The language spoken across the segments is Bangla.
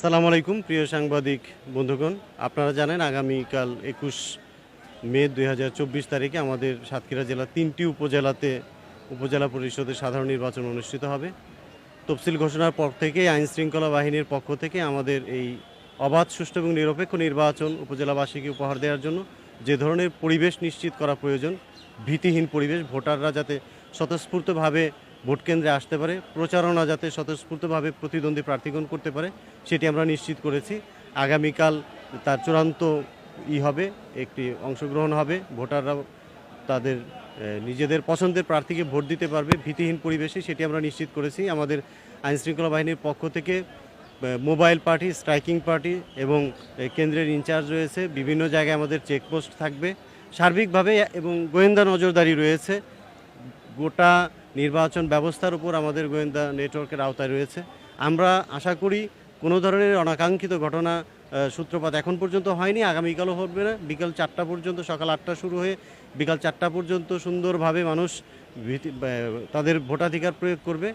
আসসালামু আলাইকুম প্রিয় সাংবাদিক বন্ধুগণ, আপনারা জানেন আগামীকাল 21 মে 2024 তারিখে আমাদের সাতক্ষীরা জেলার 3টি উপজেলাতে উপজেলা পরিষদের সাধারণ নির্বাচন অনুষ্ঠিত হবে। তফসিল ঘোষণার পর থেকেই আইন শৃঙ্খলা বাহিনীর পক্ষ থেকে আমাদের এই অবাধ, সুষ্ঠু এবং নিরপেক্ষ নির্বাচন উপজেলাবাসীকে উপহার দেওয়ার জন্য যে ধরনের পরিবেশ নিশ্চিত করা প্রয়োজন, ভীতিহীন পরিবেশ, ভোটাররা যাতে স্বতঃস্ফূর্তভাবে ভোট কেন্দ্রে আসতে পারে, প্রচারণা যাতে স্বতঃস্ফূর্তভাবে প্রতিদ্বন্দ্বী প্রার্থীগণ করতে পারে, সেটি আমরা নিশ্চিত করেছি। আগামীকাল তার চূড়ান্ত হবে, একটি অংশগ্রহণ হবে, ভোটাররা তাদের নিজেদের পছন্দের প্রার্থীকে ভোট দিতে পারবে ভীতিহীন পরিবেশে, সেটি আমরা নিশ্চিত করেছি। আমাদের আইনশৃঙ্খলা বাহিনীর পক্ষ থেকে মোবাইল পার্টি, স্ট্রাইকিং পার্টি এবং কেন্দ্রের ইনচার্জ রয়েছে। বিভিন্ন জায়গায় আমাদের চেকপোস্ট থাকবে সার্বিকভাবে এবং গোয়েন্দা নজরদারি রয়েছে। গোটা নির্বাচন ব্যবস্থার উপর আমাদের গোয়েন্দা নেটওয়ার্কের আওতায় রয়েছে। আমরা আশা করি কোনো ধরনের অনাকাঙ্ক্ষিত ঘটনা সূত্রপাত এখন পর্যন্ত হয়নি, আগামীকালও হবে না। বিকাল 4টা পর্যন্ত, সকাল 8টা শুরু হয়ে বিকাল 4টা পর্যন্ত সুন্দরভাবে মানুষ তাদের ভোটাধিকার প্রয়োগ করবে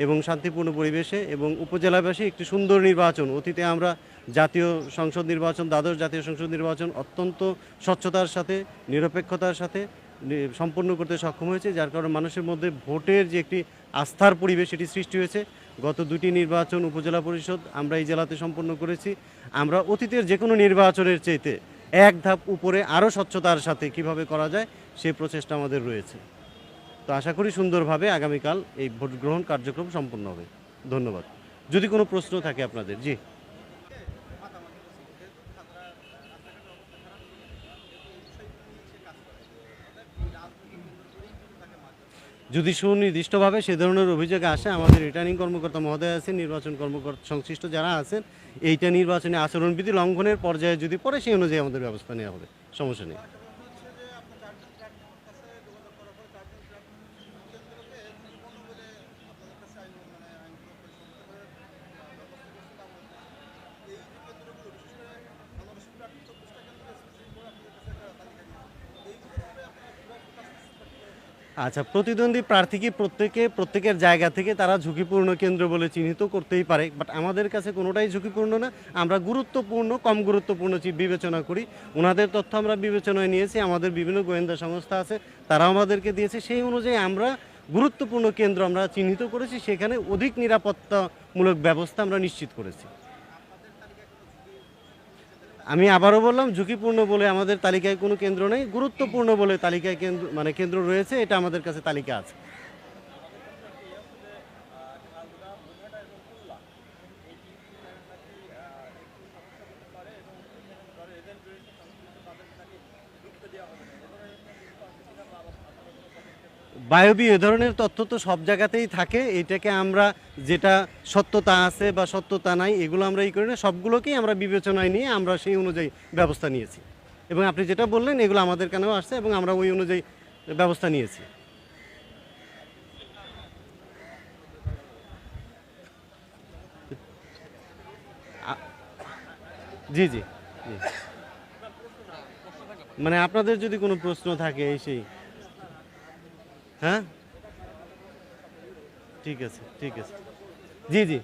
এবং শান্তিপূর্ণ পরিবেশে, এবং উপজেলাবাসী একটি সুন্দর নির্বাচন। অতীতে আমরা জাতীয় সংসদ নির্বাচন, দ্বাদশ জাতীয় সংসদ নির্বাচন অত্যন্ত স্বচ্ছতার সাথে, নিরপেক্ষতার সাথে সম্পন্ন করতে সক্ষম হয়েছে, যার কারণে মানুষের মধ্যে ভোটের যে একটি আস্থার পরিবেশ এটি সৃষ্টি হয়েছে। গত 2টি নির্বাচন উপজেলা পরিষদ আমরা এই জেলাতে সম্পন্ন করেছি। আমরা অতীতের যে কোনো নির্বাচনের চাইতে এক ধাপ উপরে আরও স্বচ্ছতার সাথে কিভাবে করা যায় সেই প্রচেষ্টা আমাদের রয়েছে। তো আশা করি সুন্দরভাবে আগামীকাল এই ভোট গ্রহণ কার্যক্রম সম্পন্ন হবে। ধন্যবাদ। যদি কোনো প্রশ্ন থাকে আপনাদের। জি, যদি সুনির্দিষ্টভাবে সে ধরনের অভিযোগ আসে, আমাদের রিটার্নিং কর্মকর্তা মহোদয় আছেন, নির্বাচন কর্মকর্তা সংশ্লিষ্ট যারা আছেন, এইটা নির্বাচনী আচরণবিধি লঙ্ঘনের পর্যায়ে যদি পড়ে, সেই অনুযায়ী আমাদের ব্যবস্থা নেওয়া হবে, সমস্যা নেই। আচ্ছা, প্রতিদ্বন্দ্বী প্রার্থীকে প্রত্যেকের জায়গা থেকে তারা ঝুঁকিপূর্ণ কেন্দ্র বলে চিহ্নিত করতেই পারে, বাট আমাদের কাছে কোনোটাই ঝুঁকিপূর্ণ না। আমরা গুরুত্বপূর্ণ, কম গুরুত্বপূর্ণ বিবেচনা করি। ওনাদের তথ্য আমরা বিবেচনায় নিয়েছি, আমাদের বিভিন্ন গোয়েন্দা সংস্থা আছে, তারাও আমাদেরকে দিয়েছে, সেই অনুযায়ী আমরা গুরুত্বপূর্ণ কেন্দ্র আমরা চিহ্নিত করেছি, সেখানে অধিক নিরাপত্তামূলক ব্যবস্থা আমরা নিশ্চিত করেছি। আমি আবারও বললাম, ঝুঁকিপূর্ণ বলে আমাদের তালিকায় কোনো কেন্দ্র নেই, গুরুত্বপূর্ণ বলে তালিকায় কেন্দ্র রয়েছে, এটা আমাদের কাছে তালিকা আছে। বায়বীয় এ ধরনের তথ্য তো সব জায়গাতেই থাকে, এটাকে আমরা যেটা সত্যতা আছে বা সত্যতা নাই এগুলো আমরা করি না, সবগুলোকেই আমরা বিবেচনায় নিয়ে আমরা সেই অনুযায়ী ব্যবস্থা নিয়েছি। এবং আপনি যেটা বললেন এগুলো আমাদের কানেও আসছে এবং আমরা ওই অনুযায়ী ব্যবস্থা নিয়েছি। জি জি জি, মানে আপনাদের যদি কোনো প্রশ্ন থাকে এই সেই। হ্যাঁ, ঠিক আছে, ঠিক আছে। জি জি।